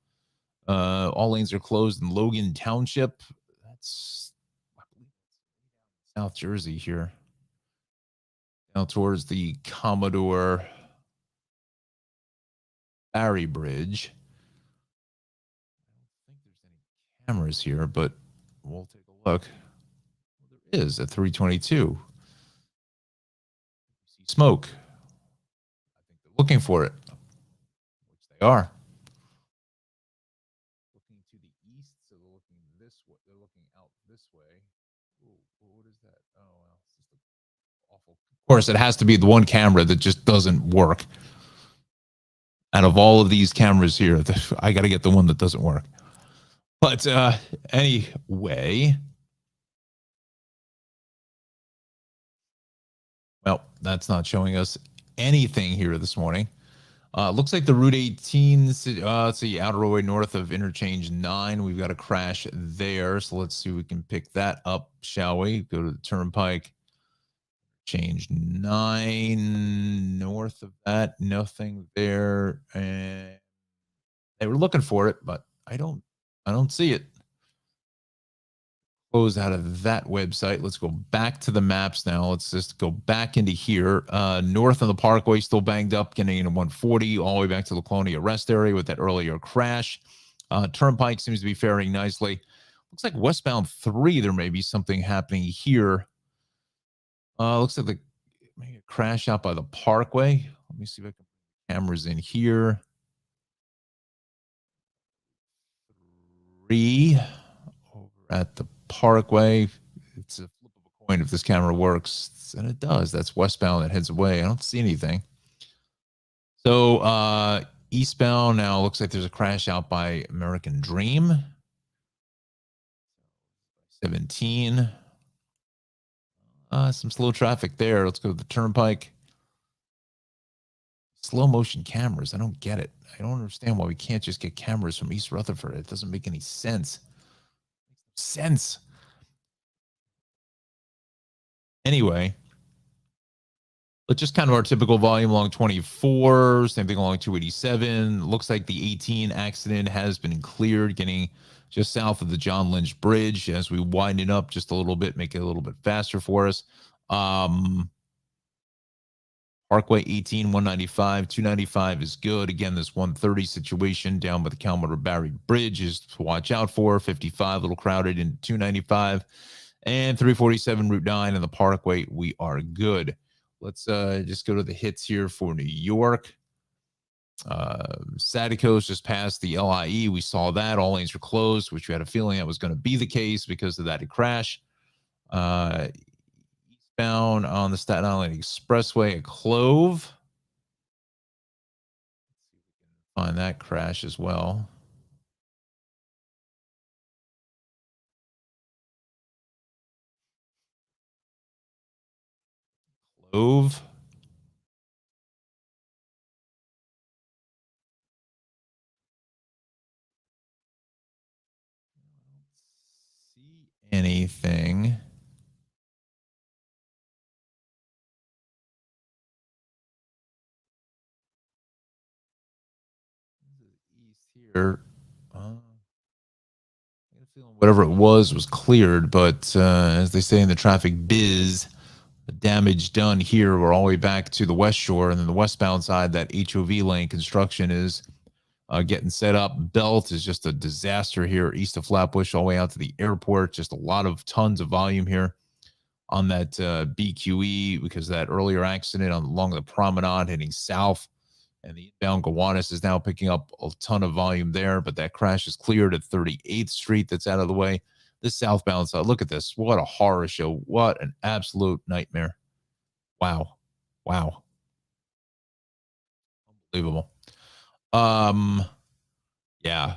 All lanes are closed in Logan Township. That's South Jersey here. Down towards the Commodore Barry Bridge. I don't think there's any cameras here, but we'll take a look. There is at 322. See smoke. I think they're looking for it, which they are. Looking to the east, so they're looking this way. They're looking out this way. Ooh, what is that? Oh, well, it's just awful. Of course, it has to be the one camera that just doesn't work. Out of all of these cameras here, I got to get the one that doesn't work. But anyway, well, that's not showing us anything here this morning. Looks like the Route 18, let's see, outer roadway north of interchange 9. We've got a crash there. So let's see if we can pick that up, shall we? Go to the turnpike. Change 9 north of that, nothing there, and they were looking for it, but I don't see it. Close out of that website. Let's go back to the maps now. Let's just go back into here. North of the Parkway, still banged up, getting into 140 all the way back to the Colonia rest area with that earlier crash. Turnpike seems to be faring nicely. Looks like westbound 3, there may be something happening here. Looks like maybe a crash out by the Parkway. Let me see if I can put cameras in here. 3 over at the Parkway. It's a flip of a coin if this camera works, and it does. That's westbound that heads away. I don't see anything. So eastbound now looks like there's a crash out by American Dream. 17. Some slow traffic there. Let's go to the turnpike. Slow motion cameras. I don't get it. I don't understand why we can't just get cameras from East Rutherford. It doesn't make any sense. Anyway, but just kind of our typical volume along 24. Same thing along 287. Looks like the 18 accident has been cleared, getting just south of the John Lynch Bridge as we widen it up just a little bit, make it a little bit faster for us. Parkway 18, 195, 295 is good. Again, this 130 situation down by the Commodore Barry Bridge is to watch out for. 55, a little crowded in 295. And 347 Route 9 and the Parkway, we are good. Let's just go to the hits here for New York. Satico's just passed the LIE. We saw that. All lanes were closed, which we had a feeling that was going to be the case because of that crash. Eastbound on the Staten Island Expressway at Clove. Find that crash as well. Clove. See anything. East here. Whatever it was cleared, but as they say in the traffic biz, the damage done here. We're all the way back to the West Shore, and then the westbound side, that HOV lane construction is getting set up. Belt is just a disaster here east of Flatbush all the way out to the airport. Just a lot of tons of volume here on that BQE because that earlier accident along the promenade heading south, and the inbound Gowanus is now picking up a ton of volume there, but that crash is cleared at 38th Street. That's out of the way. This southbound side, look at this. What a horror show. What an absolute nightmare. Wow. Unbelievable. Yeah.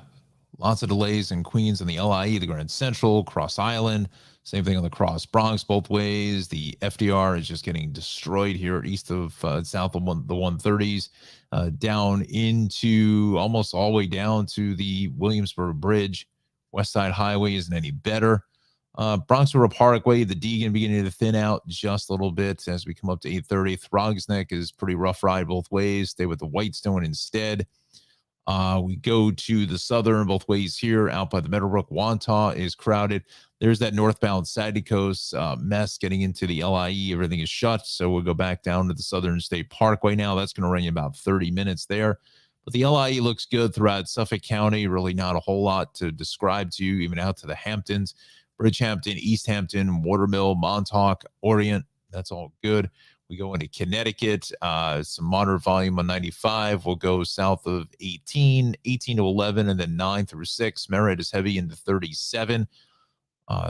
Lots of delays in Queens and the LIE, the Grand Central, Cross Island. Same thing on the Cross Bronx both ways. The FDR is just getting destroyed here east of south of the 130s, down into almost all the way down to the Williamsburg Bridge. West Side Highway isn't any better. Bronx River Parkway, the Deegan beginning to thin out just a little bit as we come up to 830. Throgs Neck is pretty rough ride both ways. Stay with the Whitestone instead. We go to the southern both ways here out by the Meadowbrook. Wantagh is crowded. There's that northbound Sandy Coast mess getting into the LIE. Everything is shut. So we'll go back down to the Southern State Parkway now. That's going to run you about 30 minutes there. But the LIE looks good throughout Suffolk County. Really not a whole lot to describe to you, even out to the Hamptons, Bridgehampton, East Hampton, Watermill, Montauk, Orient. That's all good. We go into Connecticut, some moderate volume on 95. We'll go south of 18 to 11, and then 9 through 6. Merritt is heavy into 37.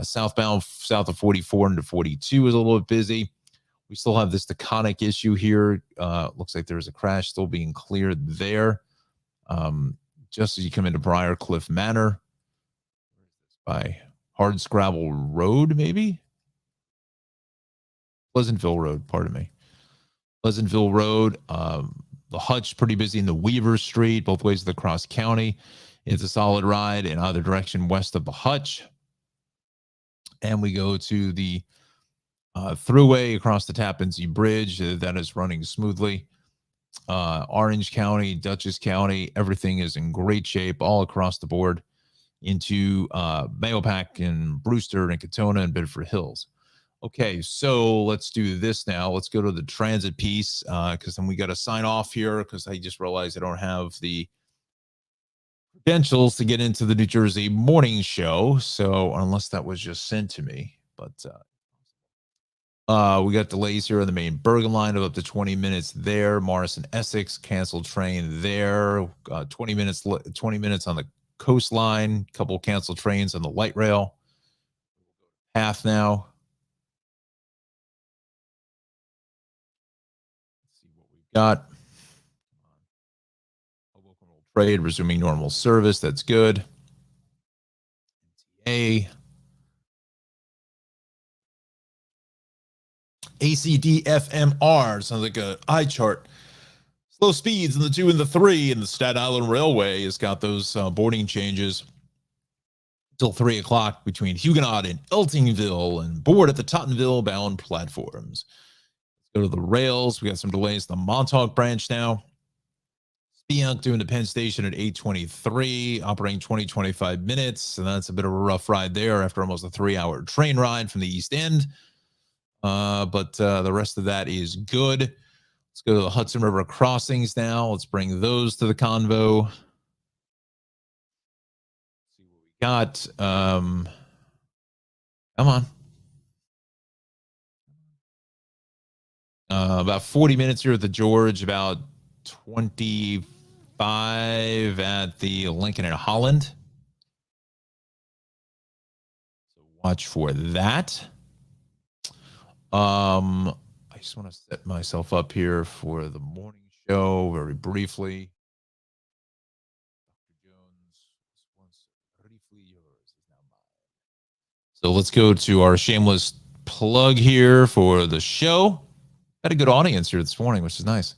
Southbound, south of 44 into 42 is a little bit busy. We still have this Taconic issue here. Looks like there's a crash still being cleared there. Just as you come into Briarcliff Manor by Hardscrabble Road, maybe? Pleasantville Road, pardon me. Pleasantville Road. The Hutch, pretty busy in the Weaver Street, both ways of the Cross County. It's a solid ride in either direction west of the Hutch. And we go to the thruway across the Tappan Zee Bridge. That is running smoothly. Orange County, Dutchess County, everything is in great shape all across the board into Mahopac and Brewster and Katona and Bedford Hills. Okay, so let's do this now. Let's go to the transit piece because then we got to sign off here because I just realized I don't have the credentials to get into the New Jersey morning show. So unless that was just sent to me, but we got delays here on the main Bergen line of up to 20 minutes there. Morrison Essex canceled train there. 20 minutes on the coastline. Couple canceled trains on the light rail. Half now. Got trade resuming normal service. That's good. ACDFMR sounds like an eye chart. Slow speeds in the 2 and the 3, and the Staten Island Railway has got those boarding changes till 3 o'clock between Huguenot and Eltingville, and board at the Tottenville bound platforms. Go to the rails. We got some delays. The Montauk branch now. Speonk doing the Penn Station at 8:23, operating 20-25 minutes. And that's a bit of a rough ride there after almost a 3-hour train ride from the East End. But the rest of that is good. Let's go to the Hudson River crossings now. Let's bring those to the convo. Let's see what we got. Come on. About 40 minutes here at the George, about 25 at the Lincoln and Holland. So watch for that. I just want to set myself up here for the morning show very briefly. Dr. Jones, once briefly yours is now mine. So let's go to our shameless plug here for the show. Had a good audience here this morning, which is nice.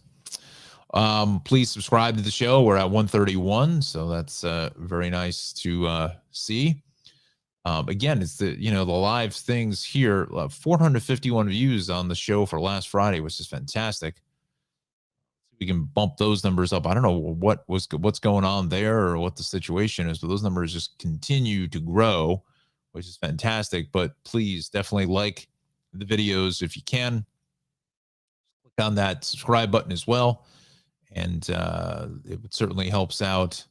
Please subscribe to the show. We're at 131, so that's very nice to see. Again, it's the live things here. 451 views on the show for last Friday, which is fantastic. We can bump those numbers up. I don't know what's going on there or what the situation is, but those numbers just continue to grow, which is fantastic. But please definitely like the videos if you can. Click on that subscribe button as well, and it certainly helps out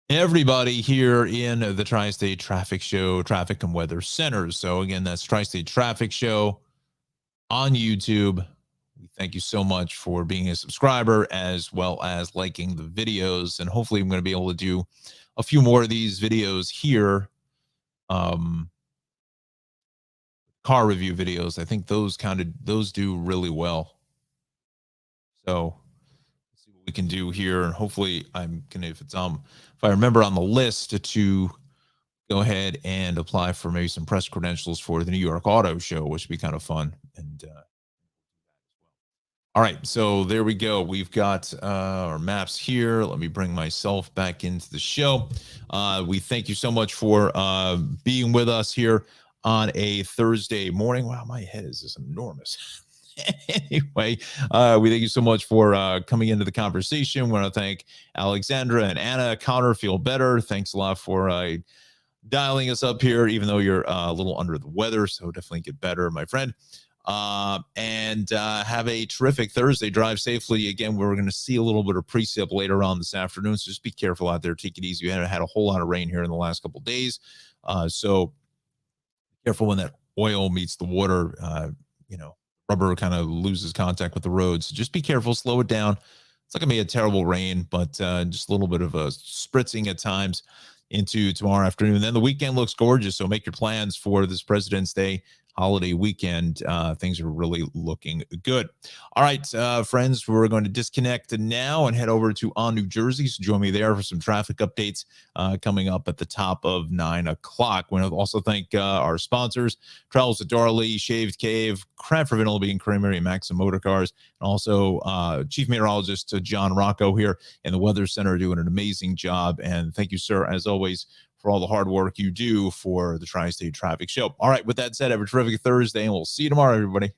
everybody here in the Tri-State Traffic Show, Traffic and Weather Center. So again, that's Tri-State Traffic Show on YouTube. We thank you so much for being a subscriber as well as liking the videos. And hopefully I'm going to be able to do a few more of these videos here. Car review videos. I think those do really well. So let's see what we can do here. And hopefully I'm going to, if I remember on the list to go ahead and apply for maybe some press credentials for the New York Auto Show, which would be kind of fun. And all right, so there we go. We've got our maps here. Let me bring myself back into the show. We thank you so much for being with us here on a Thursday morning. Wow, my head is just enormous. Anyway, we thank you so much for coming into the conversation. We want to thank Alexandra and Anna. Connor, feel better. Thanks a lot for dialing us up here, even though you're a little under the weather. So definitely get better, my friend. And have a terrific Thursday. Drive safely. Again, we're going to see a little bit of precip later on this afternoon. So just be careful out there. Take it easy. We had a whole lot of rain here in the last couple of days. So careful when that oil meets the water. Rubber kind of loses contact with the road. So just be careful, slow it down. It's not going to be a terrible rain, but just a little bit of a spritzing at times into tomorrow afternoon. Then the weekend looks gorgeous. So make your plans for this President's Day holiday weekend. Things are really looking good. All right, friends, we're going to disconnect now and head over to On New Jersey. So join me there for some traffic updates coming up at the top of 9 o'clock. We want to also thank our sponsors, Travels to Darley, Shaved Cave, Cranford Vanilla Bean Creamery, and Maxim Motor Cars, and also Chief Meteorologist John Rocco here in the Weather Center doing an amazing job. And thank you, sir, as always, for all the hard work you do for the Tri-State Traffic Show. All right, with that said, have a terrific Thursday, and we'll see you tomorrow, everybody.